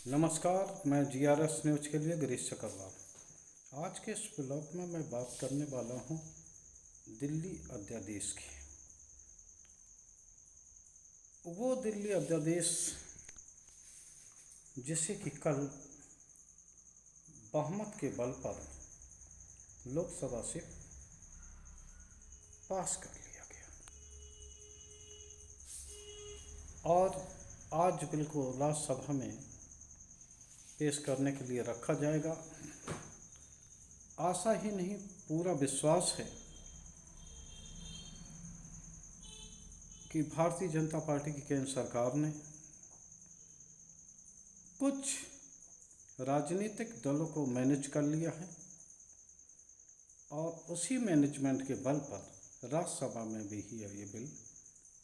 नमस्कार, मैं GRS news के लिए गिरीश चकरवाल। आज के इस ब्लॉग में मैं बात करने वाला हूँ दिल्ली अध्यादेश की। वो दिल्ली अध्यादेश जिसे कि कल बहुमत के बल पर लोकसभा से पास कर लिया गया और आज बिल को राज्यसभा में पेश करने के लिए रखा जाएगा। आशा ही नहीं, पूरा विश्वास है कि भारतीय जनता पार्टी की केंद्र सरकार ने कुछ राजनीतिक दलों को मैनेज कर लिया है और उसी मैनेजमेंट के बल पर राज्यसभा में भी ही ये बिल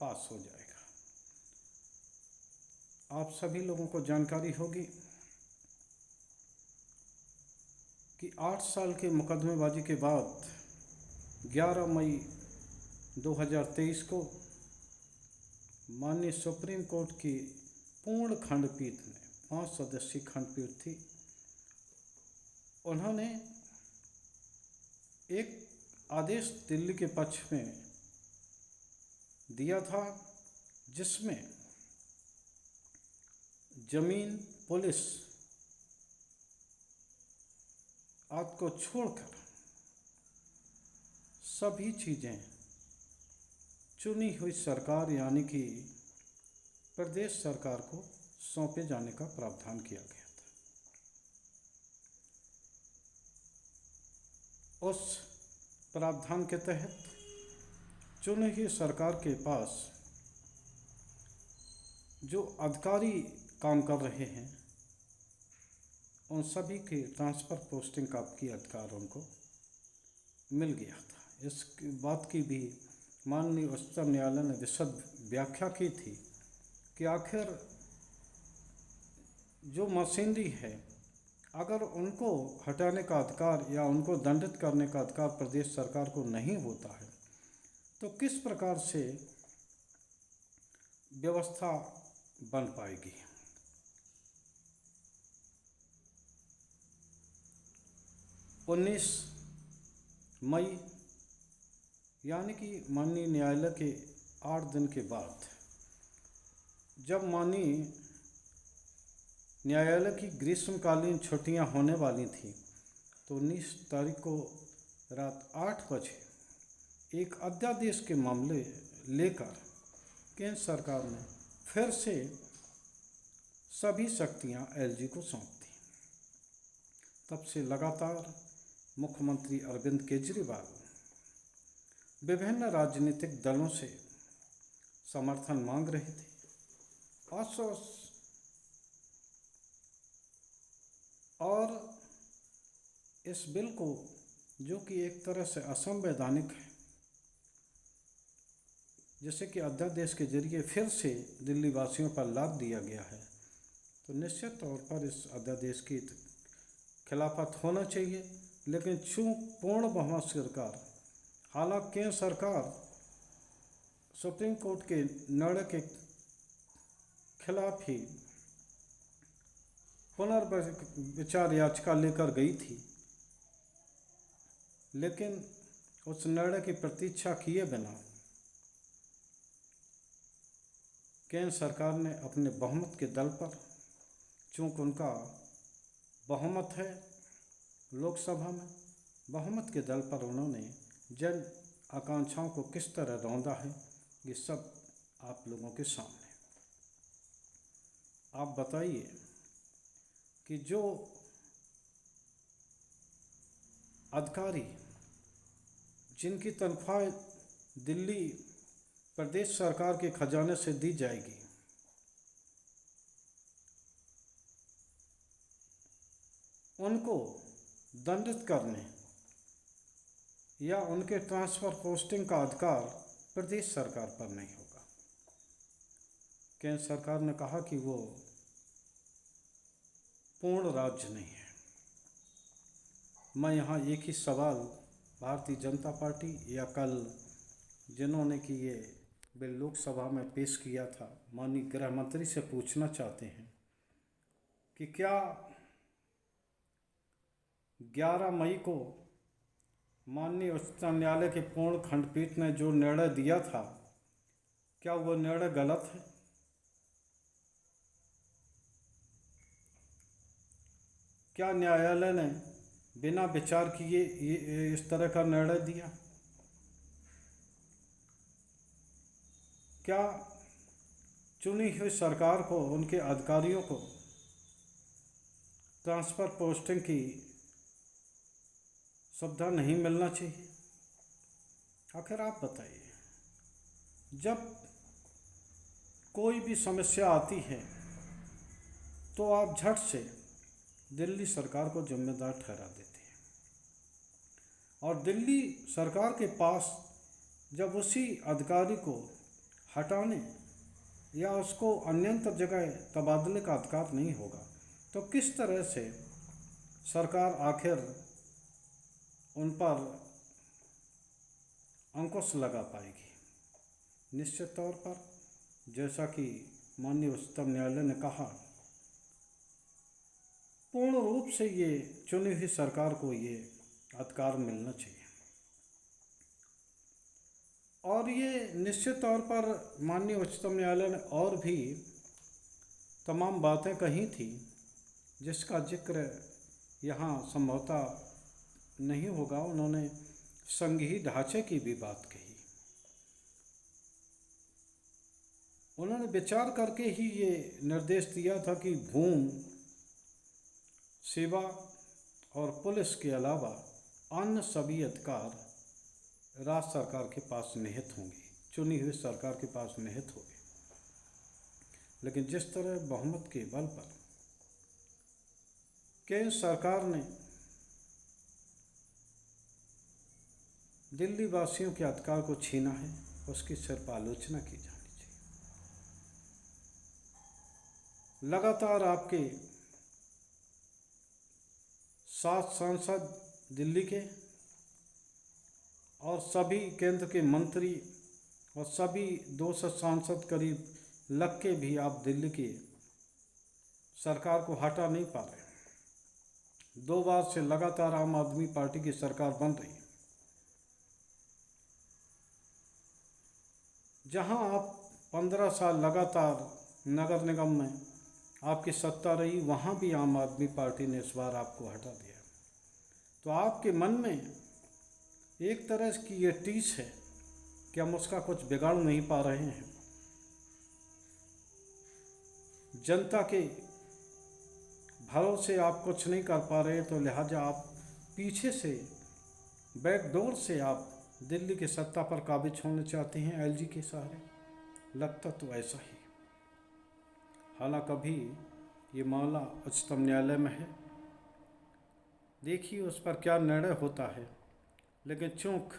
पास हो जाएगा। आप सभी लोगों को जानकारी होगी कि 8 साल के मुकदमेबाजी के बाद 11 मई 2023 को माननीय सुप्रीम कोर्ट की पूर्ण खंडपीठ ने, 5 सदस्यीय खंडपीठ थी, उन्होंने एक आदेश दिल्ली के पक्ष में दिया था जिसमें जमीन, पुलिस आदि को छोड़कर सभी चीज़ें चुनी हुई सरकार यानी कि प्रदेश सरकार को सौंपे जाने का प्रावधान किया गया था। उस प्रावधान के तहत चुनी हुई सरकार के पास जो अधिकारी काम कर रहे हैं उन सभी के ट्रांसफ़र पोस्टिंग का की अधिकार उनको मिल गया था। इस बात की भी माननीय उच्चतम न्यायालय ने विशद व्याख्या की थी कि आखिर जो मशीनरी है, अगर उनको हटाने का अधिकार या उनको दंडित करने का अधिकार प्रदेश सरकार को नहीं होता है तो किस प्रकार से व्यवस्था बन पाएगी। 19 मई यानी कि माननीय न्यायालय के 8 दिन के बाद जब माननीय न्यायालय की ग्रीष्मकालीन छुट्टियां होने वाली थी तो 19 तारीख को रात 8 बजे एक अध्यादेश के मामले लेकर केंद्र सरकार ने फिर से सभी शक्तियां एलजी को सौंप दी। तब से लगातार मुख्यमंत्री अरविंद केजरीवाल विभिन्न राजनीतिक दलों से समर्थन मांग रहे थे और इस बिल को, जो कि एक तरह से असंवैधानिक है, जैसे कि अध्यादेश के जरिए फिर से दिल्ली वासियों पर लाद दिया गया है, तो निश्चित तौर पर इस अध्यादेश की खिलाफत होना चाहिए। लेकिन चूँ पूर्ण बहुमत सरकार, हालांकि केंद्र सरकार सुप्रीम कोर्ट के निर्णय के खिलाफ ही पुनर्विचार याचिका लेकर गई थी, लेकिन उस निर्णय की प्रतीक्षा किए बिना केंद्र सरकार ने अपने बहुमत के दल पर, चूँकि उनका बहुमत है लोकसभा में, बहुमत के दल पर उन्होंने जन आकांक्षाओं को किस तरह रौंदा है, ये सब आप लोगों के सामने। आप बताइए कि जो अधिकारी जिनकी तनख्वाह दिल्ली प्रदेश सरकार के खजाने से दी जाएगी, उनको दंडित करने या उनके ट्रांसफ़र पोस्टिंग का अधिकार प्रदेश सरकार पर नहीं होगा। केंद्र सरकार ने कहा कि वो पूर्ण राज्य नहीं है। मैं यहाँ एक ही सवाल भारतीय जनता पार्टी या कल जिन्होंने कि ये बिल लोकसभा में पेश किया था, माननीय गृह मंत्री से पूछना चाहते हैं कि क्या 11 मई को माननीय उच्चतम न्यायालय की पूर्ण खंडपीठ ने जो निर्णय दिया था, क्या वो निर्णय गलत है? क्या न्यायालय ने बिना विचार किए इस तरह का निर्णय दिया? क्या चुनी हुई सरकार को, उनके अधिकारियों को ट्रांसफ़र पोस्टिंग की सुविधा नहीं मिलना चाहिए? आखिर आप बताइए, जब कोई भी समस्या आती है तो आप झट से दिल्ली सरकार को जिम्मेदार ठहरा देते हैं, और दिल्ली सरकार के पास जब उसी अधिकारी को हटाने या उसको अन्यत्र जगह तबादले का अधिकार नहीं होगा, तो किस तरह से सरकार आखिर उन पर अंकुश लगा पाएगी? निश्चित तौर पर, जैसा कि माननीय उच्चतम न्यायालय ने कहा, पूर्ण रूप से ये चुनी हुई सरकार को ये अधिकार मिलना चाहिए। और ये निश्चित तौर पर माननीय उच्चतम न्यायालय ने और भी तमाम बातें कही थी, जिसका जिक्र यहाँ संभवतः नहीं होगा। उन्होंने संघीय ढांचे की भी बात कही। उन्होंने विचार करके ही ये निर्देश दिया था कि भूमि, सेवा और पुलिस के अलावा अन्य सभी अधिकार राज्य सरकार के पास निहित होंगे, चुनी हुई सरकार के पास निहित होंगे। लेकिन जिस तरह बहुमत के बल पर केंद्र सरकार ने दिल्ली वासियों के अधिकार को छीना है, उसकी सिर्फ आलोचना की जानी चाहिए। लगातार आपके 7 सांसद दिल्ली के और सभी केंद्र के मंत्री और सभी 200 सांसद करीब लग के भी आप दिल्ली की सरकार को हटा नहीं पा रहे। 2 बार से लगातार आम आदमी पार्टी की सरकार बन रही है। जहां आप 15 साल लगातार नगर निगम में आपकी सत्ता रही, वहां भी आम आदमी पार्टी ने इस बार आपको हटा दिया। तो आपके मन में एक तरह की ये टीस है कि हम उसका कुछ बिगाड़ नहीं पा रहे हैं। जनता के भरोसे आप कुछ नहीं कर पा रहे, तो लिहाजा आप पीछे से बैकडोर से आप दिल्ली की सत्ता पर काबिज होना चाहते हैं एलजी के सहारे। लगता तो ऐसा ही। हालांकि अभी ये मामला उच्चतम न्यायालय में है, देखिए उस पर क्या निर्णय होता है। लेकिन चूंकि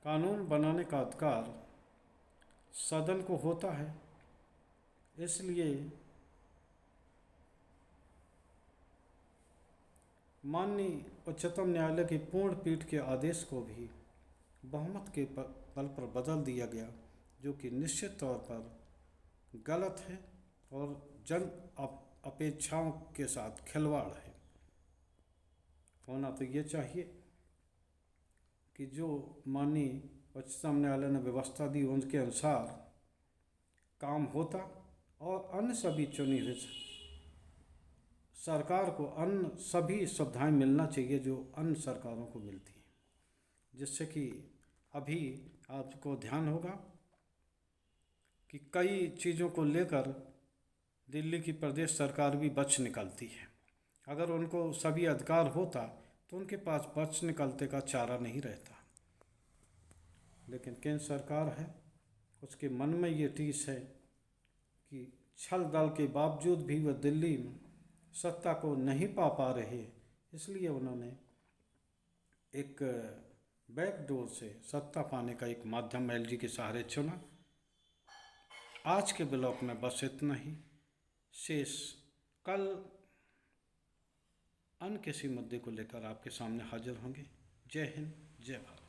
कानून बनाने का अधिकार सदन को होता है, इसलिए माननीय उच्चतम न्यायालय की पूर्ण पीठ के आदेश को भी बहुमत के बल पर बदल दिया गया, जो कि निश्चित तौर पर गलत है और जन अपेक्षाओं के साथ खिलवाड़ है। होना तो ये चाहिए कि जो माननीय उच्चतम न्यायालय ने व्यवस्था दी, उनके अनुसार काम होता और अन्य सभी चुनी हुई सरकार को अन्य सभी सुविधाएं मिलना चाहिए जो अन्य सरकारों को मिलती हैं। जिससे कि अभी आपको ध्यान होगा कि कई चीज़ों को लेकर दिल्ली की प्रदेश सरकार भी बच निकलती है। अगर उनको सभी अधिकार होता तो उनके पास बच निकलते का चारा नहीं रहता। लेकिन केंद्र सरकार है, उसके मन में ये टीस है कि छल दल के बावजूद भी वह दिल्ली में सत्ता को नहीं पा रहे, इसलिए उन्होंने एक बैकडोर से सत्ता पाने का एक माध्यम एलजी के सहारे चुना। आज के ब्लॉग में बस इतना ही। शेष कल अन्य किसी मुद्दे को लेकर आपके सामने हाजिर होंगे। जय हिंद, जय भारत।